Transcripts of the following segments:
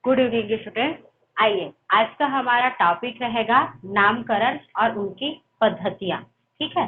Good evening student. आइए, आज का हमारा टॉपिक रहेगा नामकरण और उनकी पद्धतियां। ठीक है।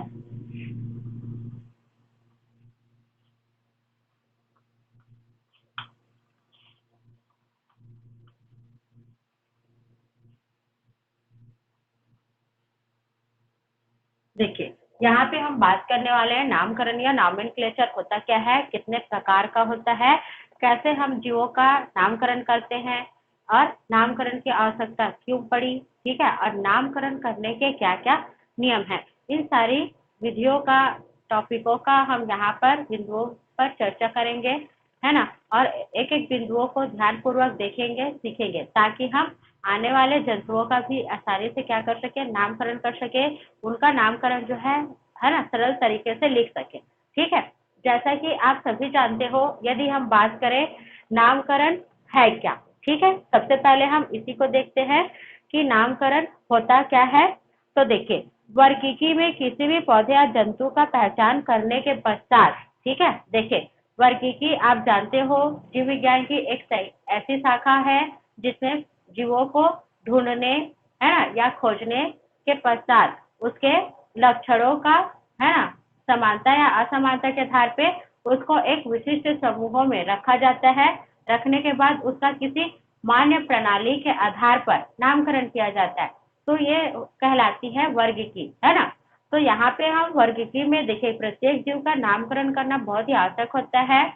देखिए, यहाँ पे हम बात करने वाले हैं नामकरण या नॉमेनक्लेचर होता क्या है, कितने प्रकार का होता है, कैसे हम जीवों का नामकरण करते हैं और नामकरण की आवश्यकता क्यों पड़ी। ठीक है। और नामकरण करने के क्या क्या नियम है, इन सारी विधियों का, टॉपिकों का हम यहाँ पर बिंदुओं पर चर्चा करेंगे, है ना। और एक एक बिंदुओं को ध्यानपूर्वक देखेंगे, सीखेंगे, ताकि हम आने वाले जंतुओं का भी आसानी से क्या कर सके, नामकरण कर सके, उनका नामकरण जो है ना, सरल तरीके से लिख सके। ठीक है। जैसा कि आप सभी जानते हो, यदि हम बात करें नामकरण है क्या। ठीक है। सबसे पहले हम इसी को देखते हैं कि नामकरण होता क्या है। तो देखिए, वर्गीकी में किसी भी पौधे या जंतु का पहचान करने के पश्चात, ठीक है, देखिए, वर्गीकी आप जानते हो जीव विज्ञान की एक ऐसी शाखा है जिसमें जीवों को ढूंढने, है ना, या खोजने के पश्चात उसके लक्षणों का, है ना, समानता या असमानता के आधार पे उसको एक विशिष्ट समूहों में रखा जाता है। रखने के बाद उसका किसी मान्य प्रणाली के आधार पर नामकरण किया जाता है। तो ये कहलाती है वर्गीकी, है ना। तो यहाँ पे हम वर्गीकी में देखिए, प्रत्येक जीव का नामकरण करना बहुत ही आवश्यक होता है।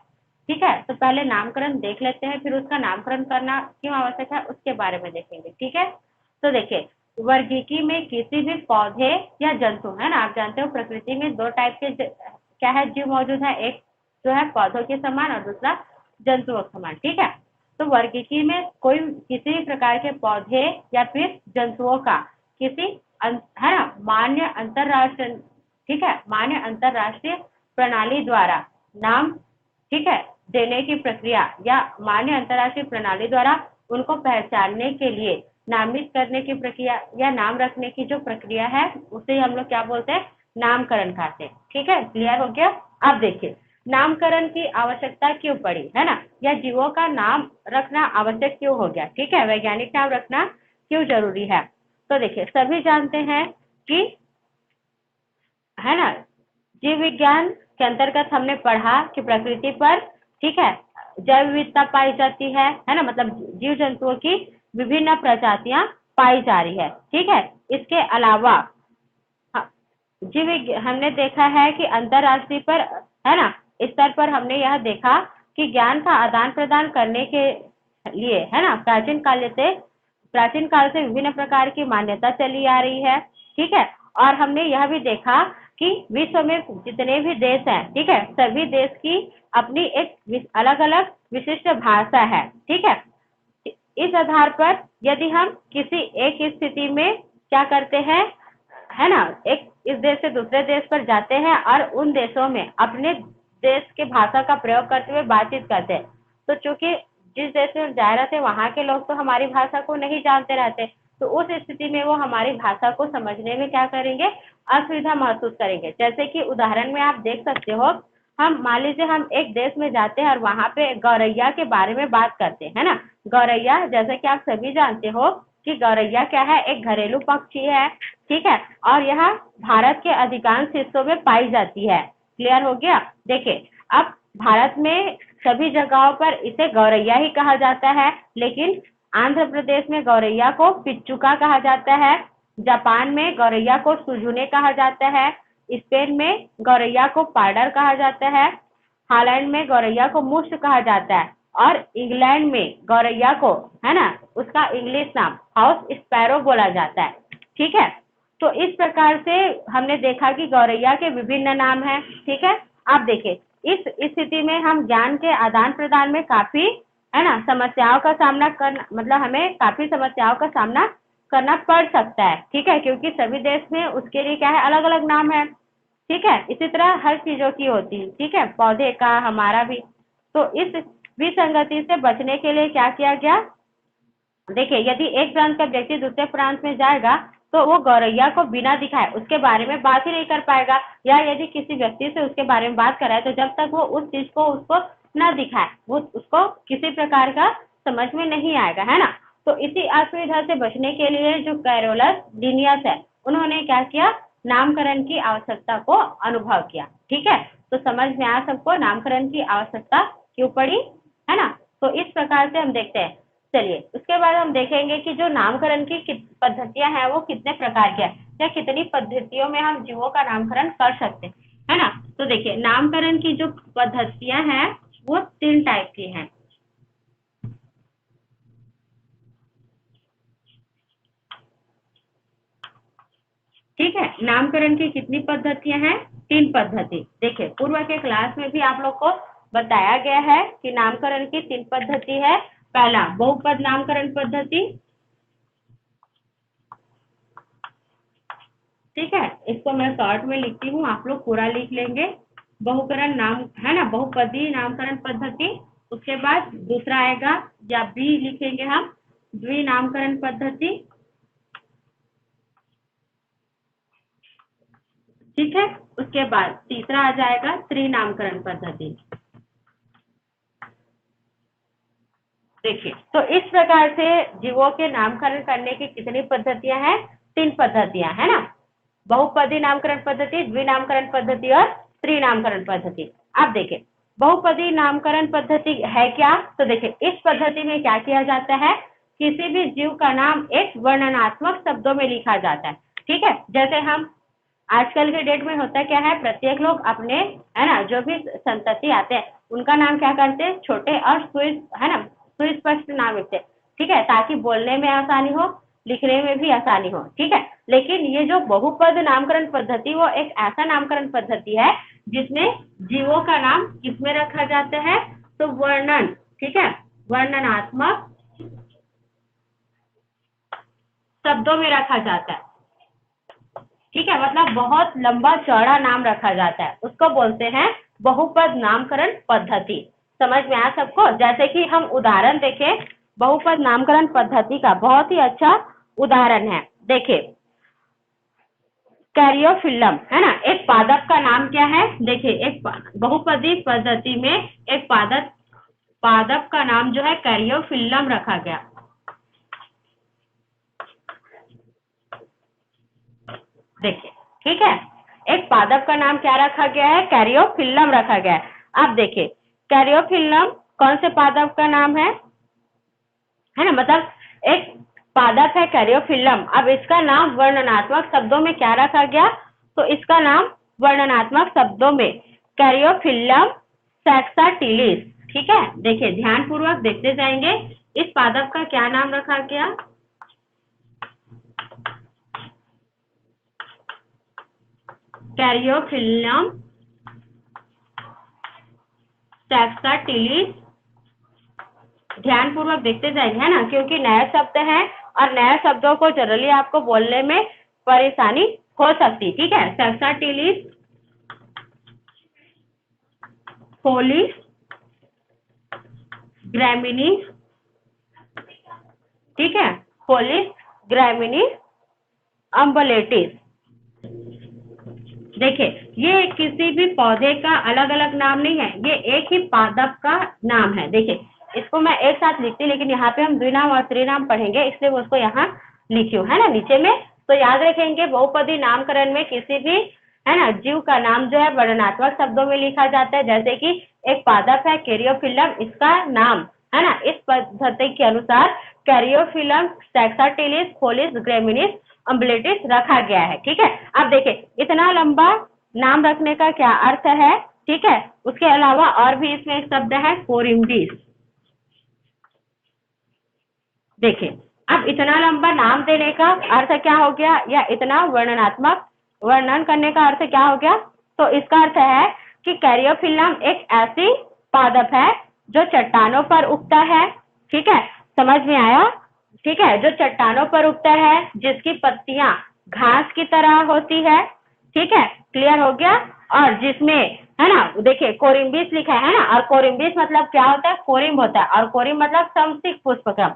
ठीक है। तो पहले नामकरण देख लेते हैं, फिर उसका नामकरण करना क्यों आवश्यक है उसके बारे में देखेंगे। ठीक है। तो देखिए, वर्गीकी में किसी भी पौधे या जंतु, है ना, आप जानते हो प्रकृति में दो टाइप के क्या है, जीव मौजूद है। एक जो है पौधों के समान और दूसरा जंतुओं के समान। ठीक है। तो वर्गीकी में कोई किसी भी प्रकार के पौधे या फिर जंतुओं का किसी है ना, मान्य अंतरराष्ट्रीय, ठीक है, मान्य अंतरराष्ट्रीय प्रणाली द्वारा नाम, ठीक है, देने की प्रक्रिया या मान्य अंतरराष्ट्रीय प्रणाली द्वारा उनको पहचानने के लिए नामित करने की प्रक्रिया या नाम रखने की जो प्रक्रिया है, उसे हम लोग क्या बोलते हैं, नामकरण कहते हैं। ठीक है। क्लियर हो गया। अब देखिए, नामकरण की आवश्यकता क्यों पड़ी, है ना, या जीवों का नाम रखना आवश्यक क्यों हो गया। ठीक है। वैज्ञानिक नाम रखना क्यों जरूरी है। तो देखिए, सभी जानते हैं कि, है ना, जीव विज्ञान के अंतर्गत हमने पढ़ा कि प्रकृति पर, ठीक है, जैव विविधता पाई जाती है ना, मतलब जीव जंतुओं की विभिन्न प्रजातियां पाई जा रही है। ठीक है। इसके अलावा जीव हमने देखा है कि अंतरराष्ट्रीय पर, है ना, स्तर पर हमने यह देखा कि ज्ञान का आदान प्रदान करने के लिए, है ना, प्राचीन काल से विभिन्न प्रकार की मान्यता चली आ रही है। ठीक है। और हमने यह भी देखा कि विश्व में जितने भी देश हैं, ठीक है, सभी देश की अपनी एक अलग अलग विशिष्ट भाषा है। ठीक है। इस आधार पर यदि हम किसी एक स्थिति में क्या करते हैं, है ना, एक इस देश से दूसरे देश पर जाते हैं और उन देशों में अपने देश के भाषा का प्रयोग करते हुए बातचीत करते हैं, तो चूंकि जिस देश में जा रहे थे वहां के लोग तो हमारी भाषा को नहीं जानते रहते, तो उस स्थिति में वो हमारी भाषा को समझने में क्या करेंगे, असुविधा महसूस करेंगे। जैसे कि उदाहरण में आप देख सकते हो, हम मान लीजिए हम एक देश में जाते हैं और वहां पे गौरैया के बारे में बात करते हैं, है ना। गौरैया, जैसे कि आप सभी जानते हो कि गौरैया क्या है, एक घरेलू पक्षी है। ठीक है। और यह भारत के अधिकांश हिस्सों में पाई जाती है। क्लियर हो गया। देखिए, अब भारत में सभी जगहों पर इसे गौरैया ही कहा जाता है, लेकिन आंध्र प्रदेश में गौरैया को पिच्चुका कहा जाता है, जापान में गौरैया को सुजुने कहा जाता है, स्पेन में गौरैया को पाउडर कहा जाता है, हॉलैंड में गौरैया को मुष्ट कहा जाता है, और इंग्लैंड में गौरैया को, है ना, उसका इंग्लिश नाम हाउस स्पैरो बोला जाता है। ठीक है। तो इस प्रकार से हमने देखा कि गौरैया के विभिन्न नाम हैं। ठीक है। आप देखिए, इस स्थिति में हम ज्ञान के आदान प्रदान में काफी, है ना, समस्याओं का सामना करना, मतलब हमें काफी समस्याओं का सामना करना पड़ सकता है। ठीक है। क्योंकि सभी देश में उसके लिए क्या है, अलग अलग नाम है। ठीक है। इसी तरह हर चीजों की होती है। ठीक है। पौधे का, हमारा भी। तो इस विसंगति से बचने के लिए क्या किया गया, देखिए, यदि एक प्रांत का व्यक्ति दूसरे प्रांत में जाएगा तो वो गौरैया को बिना दिखाए उसके बारे में बात ही नहीं कर पाएगा, या यदि किसी व्यक्ति से उसके बारे में बात कराए तो जब तक वो उस चीज को उसको न दिखाए, वो उसको किसी प्रकार का समझ में नहीं आएगा, है ना। तो इसी असुविधा से बचने के लिए जो कैरोलस लिनियस है, उन्होंने क्या किया, नामकरण की आवश्यकता को अनुभव किया। ठीक है, तो समझ में आया सबको नामकरण की आवश्यकता क्यों पड़ी, है ना। तो इस प्रकार से हम देखते हैं। चलिए उसके बाद हम देखेंगे कि जो नामकरण की पद्धतियां हैं वो कितने प्रकार की है, या कितनी पद्धतियों में हम जीवों का नामकरण कर सकते हैं, है ना। तो देखिए नामकरण की जो पद्धतियां हैं वो 3 टाइप की हैं। ठीक है, नामकरण की कितनी पद्धतियां हैं, 3 पद्धति। देखिए पूर्व के क्लास में भी आप लोग को बताया गया है कि नामकरण की 3 पद्धति है। पहला बहुपद नामकरण पद्धति। ठीक है, इसको मैं शॉर्ट में लिखती हूँ, आप लोग पूरा लिख लेंगे। बहुकरण नाम, है ना, बहुपदी नामकरण पद्धति। उसके बाद दूसरा आएगा, या बी लिखेंगे हम, द्वि नामकरण पद्धति। ठीक है, उसके बाद तीसरा आ जाएगा त्रिनामकरण पद्धति। देखिए तो इस प्रकार से जीवों के नामकरण करने की कितनी पद्धतियां हैं, 3 पद्धतियां, है ना। बहुपदी नामकरण पद्धति, द्विनामकरण पद्धति और त्रिनामकरण पद्धति। अब देखिए बहुपदी नामकरण पद्धति है क्या, तो देखिए इस पद्धति में क्या किया जाता है, किसी भी जीव का नाम एक वर्णनात्मक शब्दों में लिखा जाता है। ठीक है, जैसे हम आजकल के डेट में होता क्या है, प्रत्येक लोग अपने, है ना, जो भी संतति आते हैं उनका नाम क्या करते हैं, छोटे और है ना, सुस्पष्ट नाम लिखते हैं। ठीक है, ताकि बोलने में आसानी हो, लिखने में भी आसानी हो। ठीक है, लेकिन ये जो बहुपद नामकरण पद्धति वो एक ऐसा नामकरण पद्धति है जिसमें जीवों का नाम किसमें रखा जाता है, तो वर्णन, ठीक है, वर्णनात्मक शब्दों में रखा जाता है। ठीक है, मतलब बहुत लंबा चौड़ा नाम रखा जाता है, उसको बोलते हैं बहुपद नामकरण पद्धति। समझ में आया सबको। जैसे कि हम उदाहरण देखें, बहुपद नामकरण पद्धति का बहुत ही अच्छा उदाहरण है। देखिए कैरियोफिल्लम, है ना, एक पादप का नाम क्या है, देखिए एक बहुपदी पद्धति में एक पादप पादप का नाम जो है कैरियोफिल्लम रखा गया। देखिए, ठीक है, एक पादप का नाम क्या रखा गया है, कैरियोफिल्लम रखा गया है। अब देखिए कैरियोफिल्लम कौन से पादप का नाम है ना, मतलब एक पादप है कैरियोफिल्लम। अब इसका नाम वर्णनात्मक शब्दों में क्या रखा गया, तो इसका नाम वर्णनात्मक शब्दों में कैरियोफिल्लम सैक्साटिलिस। ठीक है, देखिए ध्यान पूर्वक देखते जाएंगे, इस पादप का क्या नाम रखा गया, कैरियोफिल्लम सैक्साटिलिस। ध्यान पूर्वक देखते जाएंगे, है ना, क्योंकि नए शब्द हैं और नए शब्दों को जनरली आपको बोलने में परेशानी हो सकती। ठीक है, सैक्साटिलिस फोलिस ग्रैमिनीस। ठीक है, फोलिस ग्रैमिनीस अम्बलेटिस। देखिए ये किसी भी पौधे का अलग अलग नाम नहीं है, ये एक ही पादप का नाम है। देखिए इसको मैं एक साथ लिखती, लेकिन यहाँ पे हम द्विनाम और त्रिनाम पढ़ेंगे, इसलिए वो उसको यहाँ लिखी हूँ, है ना, नीचे में। तो याद रखेंगे बहुपदी नामकरण में किसी भी, है ना, जीव का नाम जो है वर्णनात्मक शब्दों में लिखा जाता है। जैसे कि एक पादप है कैरियोफिल्लम, इसका नाम, है ना, इस पद्धति के अनुसार कैरियोफिल्लम सैक्साटिलिस फोलिस ग्रैमिनीस अम्बलेटिस रखा गया है। ठीक है, अब देखिए इतना लंबा नाम रखने का क्या अर्थ है। ठीक है, उसके अलावा और भी इसमें एक शब्द है कोरिम्बिस। देखिए अब इतना लंबा नाम देने का अर्थ क्या हो गया, या इतना वर्णनात्मक वर्णन करने का अर्थ क्या हो गया, तो इसका अर्थ है कि कैरियोफिल्लम एक ऐसी पादप है जो चट्टानों पर उगता है। ठीक है, समझ में आया। ठीक है, जो चट्टानों पर उगता है, जिसकी पत्तियां घास की तरह होती है। ठीक है, क्लियर हो गया। और जिसमें, है ना, देखिए कोरिम्बिस लिखा है ना, और कोरिम्बिस मतलब क्या होता है, कोरिम्ब होता है, और कोरिम्ब मतलब समसिक पुष्पक्रम।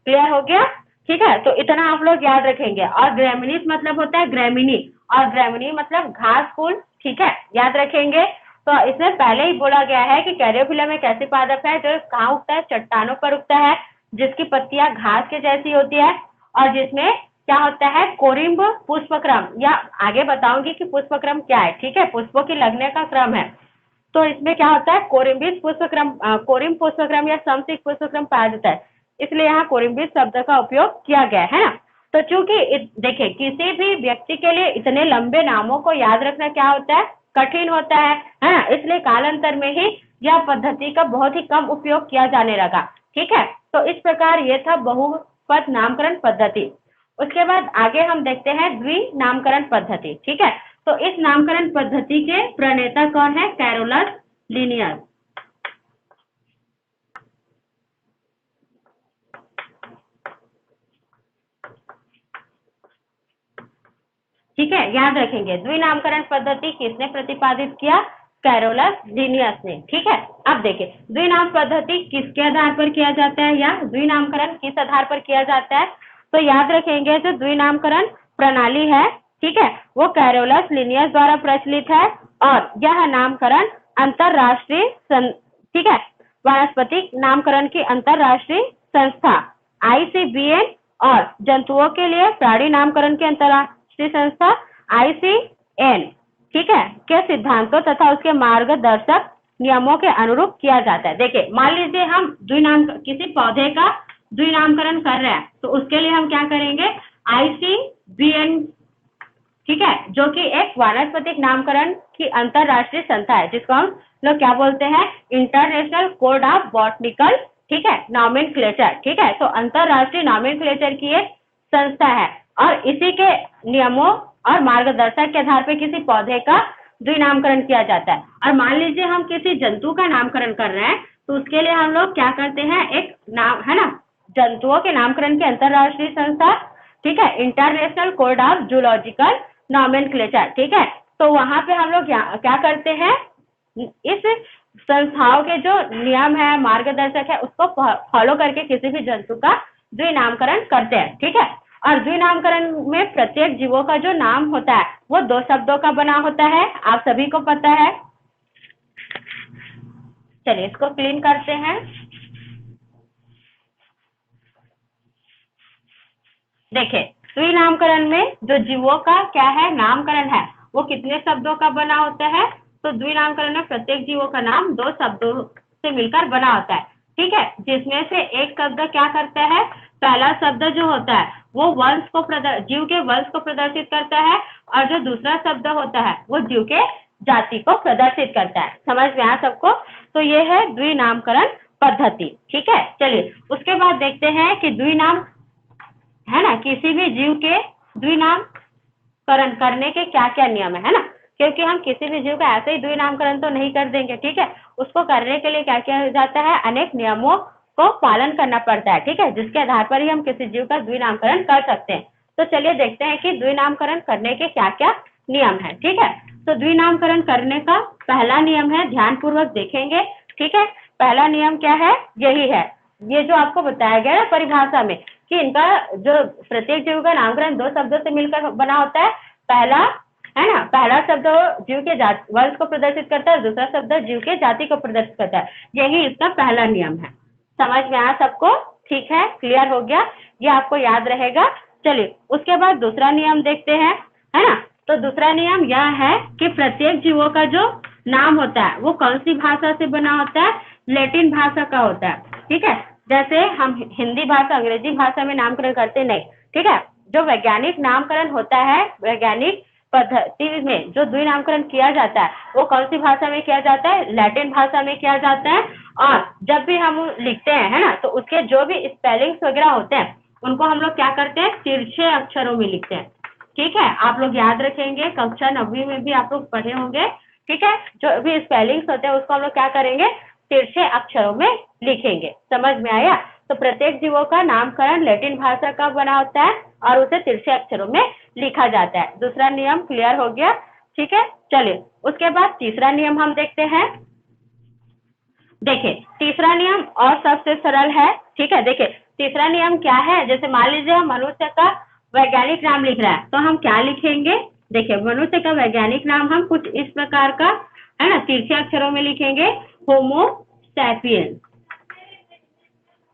क्लियर हो गया। ठीक है, तो इतना आप लोग याद रखेंगे। और ग्रैमिनीस मतलब होता है ग्रैमिनी, और ग्रैमिनी मतलब घास फूल। ठीक है, याद रखेंगे। तो इसमें पहले ही बोला गया है कि कैरियोफिल्लम एक ऐसी पादप है जो कहाँ उगता है, चट्टानों पर उगता है। जिसकी पत्तियां घास के जैसी होती है और जिसमें क्या होता है, कोरिम्ब पुष्पक्रम, या आगे बताऊंगी कि पुष्पक्रम क्या है, ठीक है, पुष्पों की लगने का क्रम है। तो इसमें क्या होता है, कोरिम्बिस पुष्पक्रम, कोरिम्ब पुष्पक्रम या समसिक पुष्पक्रम पाया जाता है, इसलिए यहाँ कोरिम्बिस शब्द का उपयोग किया गया है ना। तो चूंकि देखिए किसी भी व्यक्ति के लिए इतने लंबे नामों को याद रखना क्या होता है, कठिन होता है ना, इसलिए कालांतर में ही यह पद्धति का बहुत ही कम उपयोग किया जाने लगा, ठीक है। तो इस प्रकार ये था बहुपद नामकरण पद्धति। उसके बाद आगे हम देखते हैं द्विनामकरण पद्धति, ठीक है। तो इस नामकरण पद्धति के प्रणेता कौन है, कैरोलस लिनियस, ठीक है, याद रखेंगे। द्विनामकरण पद्धति किसने प्रतिपादित किया, कैरोलस लिनियस ने, ठीक है। अब देखिए द्विनाम पद्धति किसके आधार पर किया जाता है या द्विनामकरण किस आधार पर किया जाता है, तो याद रखेंगे जो द्विनामकरण प्रणाली है, ठीक है, वो कैरोलस लिनियस द्वारा प्रचलित है और यह नामकरण अंतरराष्ट्रीय ठीक है, वानस्पतिक नामकरण की अंतरराष्ट्रीय संस्था ICBN और जंतुओं के लिए प्राणी नामकरण की अंतरराष्ट्रीय संस्था ICN, ठीक है, के सिद्धांतों तथा उसके मार्गदर्शक नियमों के अनुरूप किया जाता है। देखिए मान लीजिए हम किसी पौधे का द्विनामकरण कर रहे हैं, तो उसके लिए हम क्या करेंगे, ICBN, ठीक है, जो कि एक वानस्पतिक नामकरण की अंतरराष्ट्रीय संस्था है, जिसको हम लोग क्या बोलते हैं, इंटरनेशनल कोड ऑफ बॉटनिकल, ठीक है, नॉमेनक्लेचर, ठीक है। तो अंतरराष्ट्रीय नॉमेनक्लेचर की एक संस्था है और इसी के नियमों और मार्गदर्शक के आधार पर किसी पौधे का द्विनामकरण किया जाता है। और मान लीजिए हम किसी जंतु का नामकरण कर रहे हैं, तो उसके लिए हम लोग क्या करते हैं, एक नाम है ना, जंतुओं के नामकरण की अंतरराष्ट्रीय संस्था, ठीक है, international code of zoological nomenclature, ठीक है। तो वहां पे हम लोग क्या करते हैं, इस संस्थाओं के जो नियम है, मार्गदर्शक है, उसको फॉलो करके किसी भी जंतु का द्विनामकरण करते हैं, ठीक है। और द्विनामकरण में प्रत्येक जीवों का जो नाम होता है वो 2 शब्दों का बना होता है, आप सभी को पता है। चलिए इसको क्लीन करते हैं। देखिए द्विनामकरण में जो जीवों का क्या है, नामकरण है, वो कितने शब्दों का बना होता है, तो द्विनामकरण में प्रत्येक जीवों का नाम 2 शब्दों से मिलकर बना होता है, ठीक है, जिसमें से एक शब्द क्या करता है, पहला शब्द जो होता है वो वंश को जीव के वंश को प्रदर्शित करता है और जो दूसरा शब्द होता है वो जीव के जाति को प्रदर्शित करता है। समझ में आया सबको, तो ये है द्विनामकरण पद्धति, ठीक है। चलिए उसके बाद देखते हैं कि द्विनाम है ना, किसी भी जीव के द्विनामकरण करने के क्या क्या नियम है ना, क्योंकि हम किसी भी जीव का ऐसे ही द्विनामकरण तो नहीं कर देंगे, ठीक है, उसको करने के लिए क्या किया जाता है, अनेक नियमों को पालन करना पड़ता है, ठीक है, जिसके आधार पर ही हम किसी जीव का द्विनामकरण कर सकते हैं। तो चलिए देखते हैं कि द्विनामकरण करने के क्या क्या नियम है, ठीक है। तो द्विनामकरण करने का पहला नियम है, ध्यान पूर्वक देखेंगे, ठीक है। पहला नियम क्या है, यही है, ये जो आपको बताया गया है परिभाषा में, कि इनका जो प्रत्येक जीव का नामकरण 2 शब्दों से मिलकर बना होता है। पहला है ना, पहला शब्द जीव के वंश को प्रदर्शित करता है, दूसरा शब्द जीव के जाति को प्रदर्शित करता है, यही इसका पहला नियम है। समझ में आया सबको, ठीक है, क्लियर हो गया, ये आपको याद रहेगा। चलिए उसके बाद दूसरा नियम देखते हैं, है ना। तो दूसरा नियम यह है कि प्रत्येक जीवों का जो नाम होता है वो कौन सी भाषा से बना होता है, लैटिन भाषा का होता है, ठीक है। जैसे हम हिंदी भाषा, अंग्रेजी भाषा में नामकरण करते नहीं, ठीक है। जो वैज्ञानिक नामकरण होता है, वैज्ञानिक पद्धति में जो द्विनामकरण किया जाता है वो कौन सी भाषा में किया जाता है, लैटिन भाषा में किया जाता है। और जब भी हम लिखते हैं, है ना, तो उसके जो भी स्पेलिंग्स वगैरह होते हैं उनको हम लोग क्या करते हैं, तिरछे अक्षरों में लिखते हैं, ठीक है। आप लोग याद रखेंगे, कक्षा 9वीं में भी आप लोग पढ़े होंगे, ठीक है। जो भी स्पेलिंग्स होते हैं उसको हम लोग क्या करेंगे, तिरछे अक्षरों में लिखेंगे। समझ में आया। तो प्रत्येक जीवों का नामकरण लैटिन भाषा का बना होता है और उसे तिरछे अक्षरों में लिखा जाता है। दूसरा नियम क्लियर हो गया, ठीक है। चलिए उसके बाद तीसरा नियम हम देखते हैं। देखिए तीसरा नियम और सबसे सरल है, ठीक है। देखिए तीसरा नियम क्या है, जैसे मान लीजिए हम मनुष्य का वैज्ञानिक नाम लिख रहा है, तो हम क्या लिखेंगे, देखिए मनुष्य का वैज्ञानिक नाम हम कुछ इस प्रकार का, है ना, तिरछे अक्षरों में लिखेंगे, होमो सैपियंस,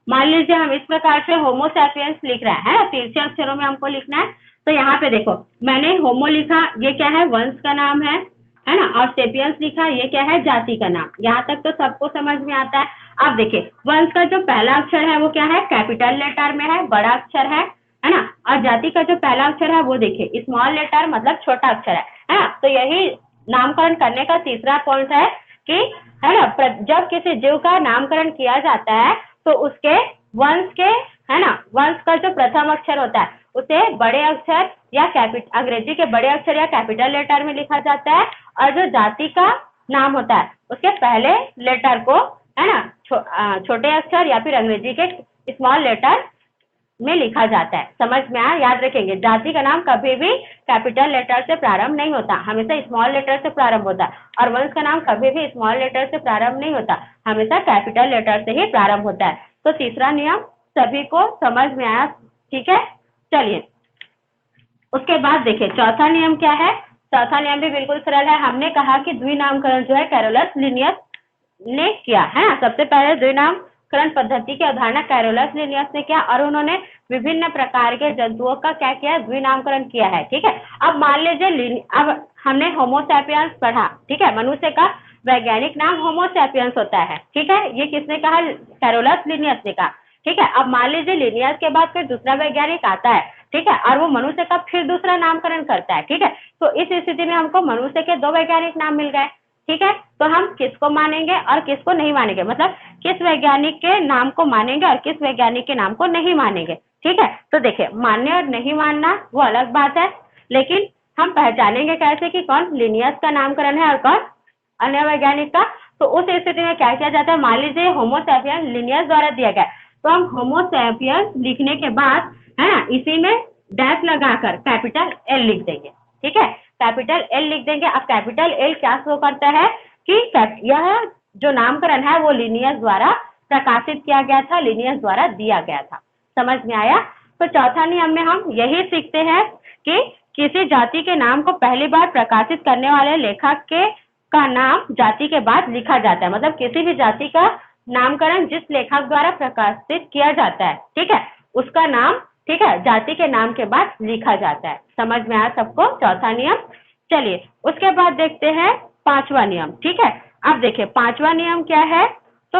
मान लीजिए हम इस प्रकार से होमो सैपियंस लिख रहे हैं, तिरछे अक्षरों में हमको लिखना है। तो यहाँ पे देखो, मैंने होमो लिखा, ये क्या है, वंश का नाम है ना, और सेपियंस लिखा, ये क्या है, जाति का नाम। यहाँ तक तो सबको समझ में आता है। अब देखिए, वंश का जो पहला अक्षर है वो क्या है, कैपिटल लेटर में है, बड़ा अक्षर है ना। और जाति का जो पहला अक्षर है वो देखिए स्मॉल लेटर, मतलब छोटा अक्षर है ना। तो यही नामकरण करने का तीसरा पॉइंट है कि, है ना, जब किसी जीव का नामकरण किया जाता है तो उसके वंश के, है ना, वंश का जो प्रथम अक्षर होता है उसे बड़े अक्षर या अंग्रेजी के बड़े अक्षर या कैपिटल लेटर में लिखा जाता है, और जो जाति का नाम होता है उसके पहले लेटर को, है ना, छोटे अक्षर या फिर अंग्रेजी के स्मॉल लेटर में लिखा जाता है। समझ में आया? याद रखेंगे, जाति का नाम कभी भी कैपिटल लेटर से प्रारंभ नहीं होता, हमेशा स्मॉल लेटर से प्रारंभ होता है। और वंश का नाम कभी भी स्मॉल लेटर से प्रारंभ नहीं होता, हमेशा कैपिटल लेटर से ही प्रारंभ होता है। तो तीसरा नियम सभी को समझ में आया? ठीक है, चलिए उसके बाद देखिए चौथा नियम क्या है। चौथा नियम भी बिल्कुल सरल है। हमने कहा कि द्विनामकरण जो है कैरोलस लिनियस ने किया है ना। सबसे पहले द्विनामकरण पद्धति की अवधारणा कैरोलस लिनियस ने किया, और उन्होंने विभिन्न प्रकार के जंतुओं का क्या किया, द्विनामकरण किया है। ठीक है, अब मान लीजिए, अब हमने होमो सैपियंस पढ़ा, ठीक है, मनुष्य का वैज्ञानिक नाम होमो सैपियंस होता है। ठीक है, ये किसने कहा, कैरोलस लिनियस ने कहा। ठीक है, अब मान लीजिए लिनियस के बाद फिर दूसरा वैज्ञानिक आता है, ठीक है, और वो मनुष्य का फिर दूसरा नामकरण करता है। ठीक है, तो इस स्थिति में हमको मनुष्य के 2 वैज्ञानिक नाम मिल गए। ठीक है, तो हम किसको मानेंगे और किसको नहीं मानेंगे, मतलब किस वैज्ञानिक के नाम को मानेंगे और किस वैज्ञानिक के नाम को नहीं मानेंगे। ठीक है, तो देखिए मानने और नहीं मानना वो अलग बात है, लेकिन हम पहचानेंगे कैसे कि कौन लिनियस का नामकरण है और कौन अन्य वैज्ञानिक का। तो उस स्थिति में क्या किया जाता है, मान लीजिए होमो सैपियंस लिनियस द्वारा दिया गया, तो हम होमो सैपियंस लिखने के बाद, है ना, इसी में डैश लगाकर कैपिटल एल लिख देंगे। ठीक है, कैपिटल एल लिख देंगे। अब कैपिटल एल क्या शो करता है कि यह जो नामकरण है वो लिनियस द्वारा प्रकाशित किया गया था, लिनियस द्वारा दिया गया था। समझ में आया? तो चौथा नियम में हम यही सीखते हैं कि किसी जाति के नाम को पहली बार प्रकाशित करने वाले लेखक के का नाम जाति के बाद लिखा जाता है, मतलब किसी भी जाति का नामकरण जिस लेखक द्वारा प्रकाशित किया जाता है, ठीक है, उसका नाम, ठीक है, जाति के नाम के बाद लिखा जाता है। समझ में आया सबको चौथा नियम? चलिए उसके बाद देखते हैं पांचवा नियम। ठीक है, अब देखिए पांचवा नियम क्या है। तो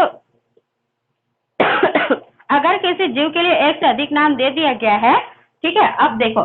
अगर किसी जीव के लिए एक से अधिक नाम दे दिया गया है, ठीक है, अब देखो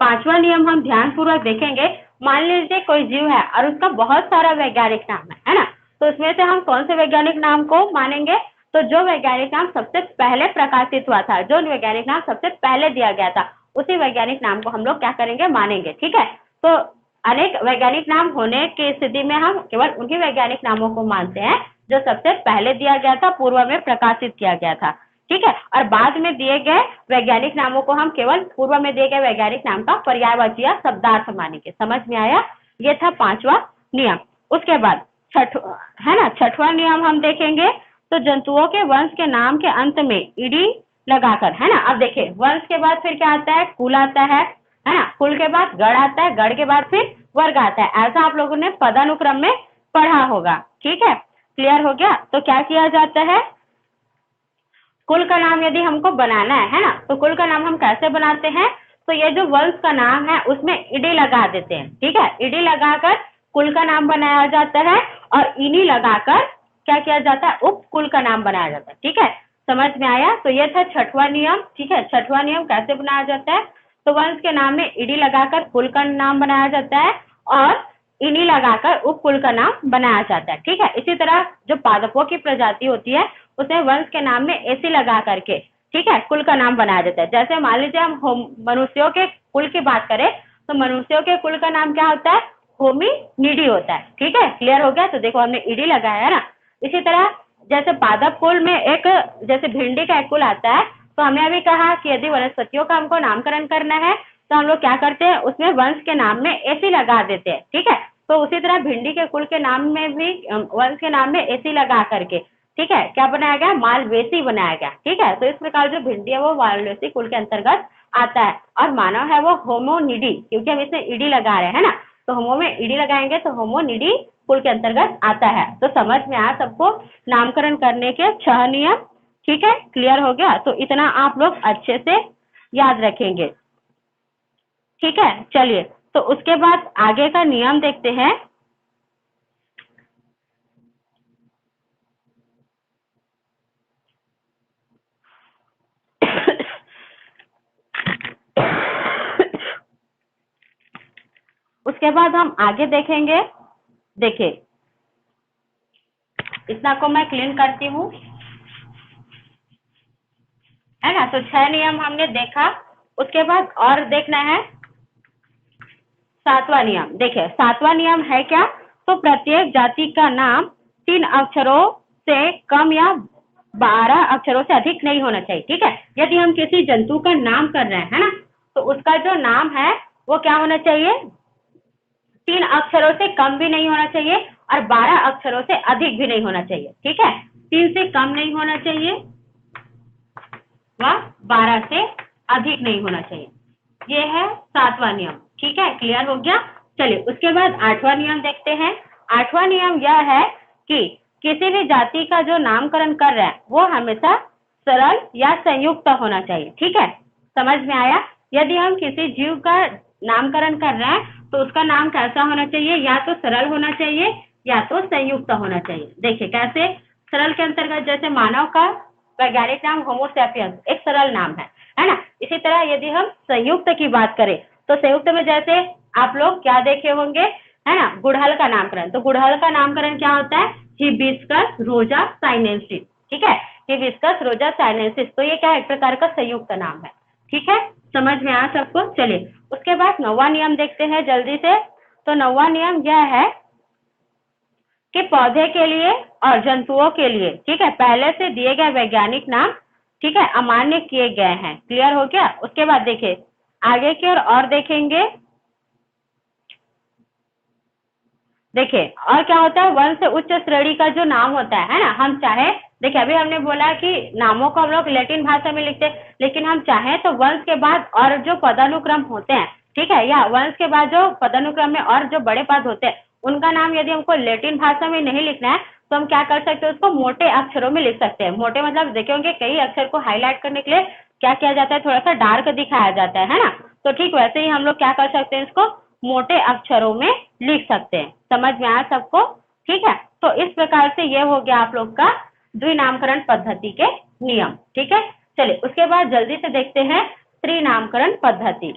पांचवा नियम हम ध्यान पूर्वक देखेंगे। मान लीजिए कोई जीव है और उसका बहुत सारा वैज्ञानिक नाम है ना, तो उसमें से हम कौन से वैज्ञानिक नाम को मानेंगे, तो जो वैज्ञानिक नाम सबसे पहले प्रकाशित हुआ था, जो वैज्ञानिक नाम सबसे पहले दिया गया था, उसी वैज्ञानिक नाम को हम लोग क्या करेंगे, मानेंगे। ठीक है, तो अनेक वैज्ञानिक नाम होने की स्थिति में हम केवल उन्हीं वैज्ञानिक नामों को मानते हैं जो सबसे पहले दिया गया था, पूर्व में प्रकाशित किया गया था। ठीक है, और बाद में दिए गए वैज्ञानिक नामों को हम केवल पूर्व में दिए गए वैज्ञानिक नाम का पर्यायवाची या शब्दार्थ मानेंगे। समझ में आया? ये था पांचवा नियम। उसके बाद छठवां नियम हम देखेंगे। तो जंतुओं के वंश के नाम के अंत में ईडी लगाकर, है ना। अब देखिए वंश के बाद फिर क्या आता है, कुल आता है ना, कुल के बाद गण आता है, गण के बाद फिर वर्ग आता है। ऐसा आप लोगों ने पदानुक्रम में पढ़ा होगा। ठीक है, क्लियर हो गया? तो क्या किया जाता है, कुल का नाम यदि हमको बनाना है ना, तो कुल का नाम हम कैसे बनाते हैं, तो ये जो वंश का नाम है उसमें ईडी लगा देते हैं। ठीक है, ईडी लगाकर कुल का नाम बनाया जाता है, और इनी लगाकर क्या किया जाता है, उप कुल का नाम बनाया जाता है। ठीक है, समझ में आया? तो ये था छठवां नियम। ठीक है, छठवां नियम कैसे बनाया जाता है, तो वंश के नाम में ईडी लगाकर कुल का नाम बनाया जाता है, और इनी लगाकर उप कुल का नाम बनाया जाता है। ठीक है, इसी तरह जो पादपों की प्रजाति होती है उसमें वंश के नाम में एसी लगा करके, ठीक है, कुल का नाम बनाया जाता है। जैसे मान लीजिए हम मनुष्यों के कुल की बात करें, तो मनुष्यों के कुल का नाम क्या होता है, होमिनिडी होता है। ठीक है, क्लियर हो गया? तो देखो हमने ईडी लगाया है ना। इसी तरह जैसे पादप कुल में एक, जैसे भिंडी का एक कुल आता है, तो हमने अभी कहा कि यदि वनस्पतियों का हमको नामकरण करना है तो हम लोग क्या करते हैं, उसमें वंश के नाम में एसी लगा देते हैं। ठीक है, तो उसी तरह भिंडी के कुल के नाम में भी वंश के नाम में एसी लगा करके, ठीक है, क्या बनाया गया, मालवेसी बनाया गया। ठीक है, तो इस प्रकार जो भिंडी है वो मालवेसी कुल के अंतर्गत आता है, और मानव है वो होमोनिडी, क्योंकि हम इसमें ईडी लगा रहे हैं ना, तो होमो में ईडी लगाएंगे तो होमोनिडी कुल के अंतर्गत आता है। तो समझ में आया सबको नामकरण करने के 6 नियम। ठीक है, क्लियर हो गया? तो इतना आप लोग अच्छे से याद रखेंगे। ठीक है, चलिए, तो उसके बाद आगे का नियम देखते हैं। उसके बाद हम आगे देखेंगे। देखिए, इतना को मैं क्लीन करती हूँ, है ना? तो 6 नियम हमने देखा। उसके बाद और देखना है 7वां नियम। देखिए, 7वां नियम है क्या? तो प्रत्येक जाति का नाम 3 अक्षरों से कम या 12 अक्षरों से अधिक नहीं होना चाहिए। ठीक है, यदि हम किसी जंतु का नाम कर रहे हैं, है ना, तो उसका जो नाम है वो क्या होना चाहिए? 3 अक्षरों से कम भी नहीं होना चाहिए और 12 अक्षरों से अधिक भी नहीं होना चाहिए। ठीक है, 3 से कम नहीं होना चाहिए व 12 से अधिक नहीं होना चाहिए। ये है 7वां नियम। ठीक है, क्लियर हो गया? चलिए, उसके बाद 8वां नियम देखते हैं। 8वां नियम यह है कि किसी भी जाति का जो नामकरण कर रहे हैं वो हमेशा सरल या संयुक्त होना चाहिए। ठीक है, समझ में आया? यदि हम किसी जीव का नामकरण कर रहे हैं तो उसका नाम कैसा होना चाहिए? या तो सरल होना चाहिए या तो संयुक्त होना चाहिए। देखिए कैसे? सरल के अंतर्गत जैसे मानव का वैज्ञानिक नाम होमोसेपियंस एक सरल नाम है ना? इसी तरह यदि हम संयुक्त की बात करें तो संयुक्त में जैसे आप लोग क्या देखे होंगे, है ना, गुड़हल का नामकरण। तो गुड़हल का नामकरण क्या होता है? हिबिस्कस रोजा साइनेंसिस। ठीक है, हिबिस्कस रोजा साइनेंसिस। तो ये क्या है? एक प्रकार का संयुक्त नाम है। ठीक है, समझ में आया सबको? चलिए, उसके बाद 9वां नियम देखते हैं जल्दी से। तो 9वां नियम यह है कि पौधे के लिए और जंतुओं के लिए, ठीक है, पहले से दिए गए वैज्ञानिक नाम, ठीक है, अमान्य किए गए हैं। क्लियर हो गया? उसके बाद देखिए आगे की ओर और देखेंगे। देखिए और क्या होता है? वंश से उच्च श्रेणी का जो नाम होता है ना, हम चाहे, देखिए अभी हमने बोला कि नामों को हम लोग लैटिन भाषा में लिखते हैं, लेकिन हम चाहे तो वंश के बाद और जो पदानुक्रम होते हैं, ठीक है, या वंश के बाद जो पदानुक्रम में और जो बड़े पद होते हैं उनका नाम यदि हमको लैटिन भाषा में नहीं लिखना है तो हम क्या कर सकते हैं? उसको मोटे अक्षरों में लिख सकते हैं। मोटे मतलब देखे होंगे कई अक्षर को हाईलाइट करने के लिए क्या किया जाता है? थोड़ा सा डार्क दिखाया जाता है ना? तो ठीक वैसे ही हम लोग क्या कर सकते हैं? इसको मोटे अक्षरों में लिख सकते हैं। समझ में आया सबको? ठीक है, तो इस प्रकार से ये हो गया आप लोग का द्विनामकरण पद्धति के नियम। ठीक है, चलिए उसके बाद जल्दी से देखते हैं त्रिनामकरण पद्धति।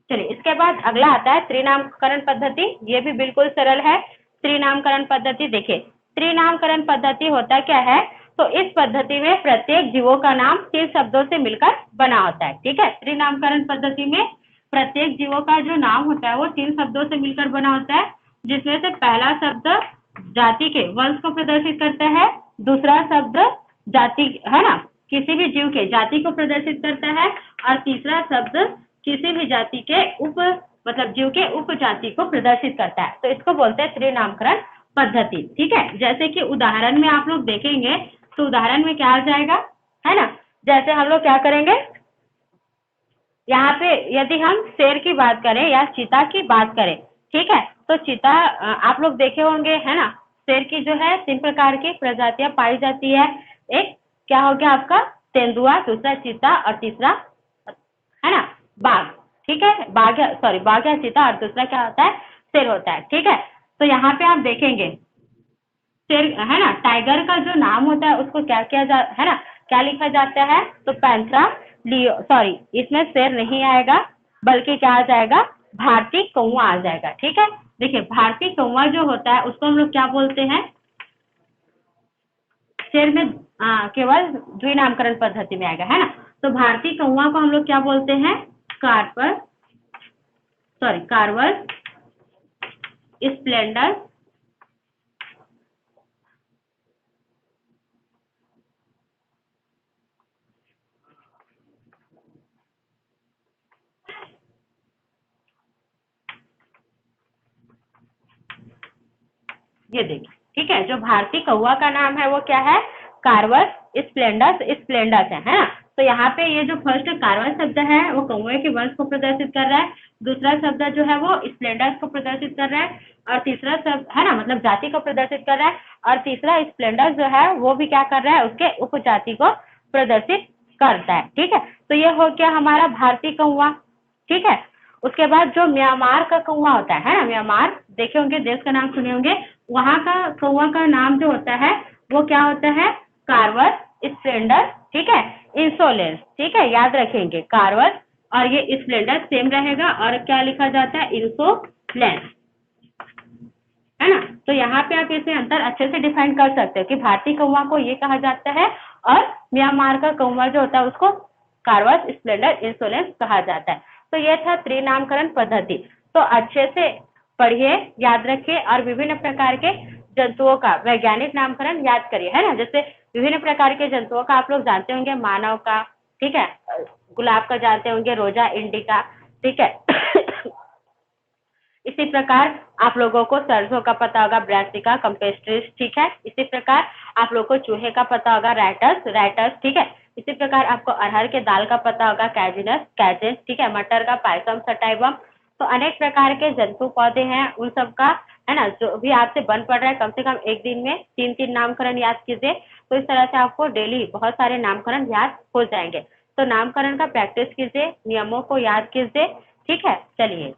चलिए, इसके बाद अगला आता है त्रिनामकरण पद्धति। ये भी बिल्कुल सरल है। त्रिनामकरण पद्धति देखिए, त्रिनामकरण पद्धति होता क्या है? तो इस पद्धति में प्रत्येक जीवों का नाम 3 शब्दों से मिलकर बना होता है। ठीक है, त्रिनामकरण पद्धति में प्रत्येक जीवों का जो नाम होता है वो 3 शब्दों से मिलकर बना होता है, जिसमें से पहला शब्द जाति के वंश को प्रदर्शित करता है, दूसरा शब्द जाति, है ना, किसी भी जीव के जाति को प्रदर्शित करता है, और तीसरा शब्द किसी भी जाति के उप, मतलब जीव के उप जाति को प्रदर्शित करता है। तो इसको बोलते हैं त्रिनामकरण पद्धति। ठीक है, जैसे कि उदाहरण में आप लोग देखेंगे तो उदाहरण में क्या आ जाएगा, है ना? जैसे हम लोग क्या करेंगे, यहाँ पे यदि हम शेर की बात करें या चीता की बात करें, ठीक है, तो चीता आप लोग देखे होंगे, है ना? शेर की जो है 3 प्रकार की प्रजातियां पाई जाती है। एक क्या हो गया आपका? तेंदुआ, दूसरा चीता और तीसरा, है ना, बाघ। ठीक है, बाघ, सॉरी, बाघ या चीता, और दूसरा क्या होता है? शेर होता है। ठीक है, तो यहाँ पे आप देखेंगे शेर, है ना, टाइगर का जो नाम होता है उसको क्या किया जा, है ना, क्या लिखा जाता है? तो पैंथरा लियो, सॉरी, इसमें शेर नहीं आएगा बल्कि क्या आ जाएगा? भारतीय कौवा आ जाएगा। ठीक है, देखिए भारतीय कौवा जो होता है उसको हम लोग क्या बोलते हैं? शेर में केवल द्विनामकरण पद्धति में आएगा, है ना? तो भारतीय कौवा को हम लोग क्या बोलते हैं? कार्पर, सॉरी, कार्वर स्प्लेंडर, ये देखिए। ठीक है, जो भारतीय कौवा का नाम है वो क्या है? कार्वर स्प्लेंडस, स्प्लेंडस है ना? तो यहाँ पे ये जो फर्स्ट कारवा शब्द है वो कौवे के वंश को प्रदर्शित कर रहा है, दूसरा शब्द जो है वो स्प्लेंडर्स को प्रदर्शित कर रहा है, और तीसरा शब्द है ना, मतलब जाति को प्रदर्शित कर रहा है, और तीसरा स्प्लेंडर्स जो है वो भी क्या कर रहा है, उसके उपजाति को प्रदर्शित करता है। ठीक है, तो ये हो गया हमारा भारतीय कौवा। ठीक है, उसके बाद जो म्यांमार का कौवा होता है ना, म्यांमार देखे होंगे, देश का नाम सुने होंगे, वहां का कौवा का नाम जो होता है वो क्या होता है, कार्वर स्प्लेंडर, ठीक है, इंसोलेंस। ठीक है, याद रखेंगे कार्वर और ये स्प्लेंडर सेम रहेगा, और क्या लिखा जाता है, इंसोलेंस, है ना। तो यहाँ पे आप इसे अंतर अच्छे से डिफाइन कर सकते हो कि भारतीय कौवा को ये कहा जाता है और म्यांमार का कौवा जो होता है उसको कार्वस स्प्लेंडर इंसोलेंस कहा जाता है। तो ये था त्रिनामकरण पद्धति। तो अच्छे से पढ़िए, याद रखिए, और विभिन्न प्रकार के जंतुओं का वैज्ञानिक नामकरण याद करिए, है ना। जैसे विभिन्न प्रकार के जंतुओं का आप लोग जानते होंगे, मानव का, ठीक है, गुलाब का जानते होंगे, रोजा इंडिका, ठीक है। इसी प्रकार आप लोगों को सरसों का पता होगा, ब्रासिका कंपेस्ट्रिस, ठीक है। इसी प्रकार आप लोगों को चूहे का पता होगा, रैटस रैटस, ठीक है। इसी प्रकार आपको अरहर के दाल का पता होगा, कैजिनस कैजेस, ठीक है। मटर का पायसम सटाइवम। तो अनेक प्रकार के जंतु पौधे हैं, उन सब का, है ना, जो भी आपसे बन पड़ रहा है, कम से कम एक दिन में 3-3 नामकरण याद कीजिए। तो इस तरह से आपको डेली बहुत सारे नामकरण याद हो जाएंगे। तो नामकरण का प्रैक्टिस कीजिए, नियमों को याद कीजिए, ठीक है। चलिए।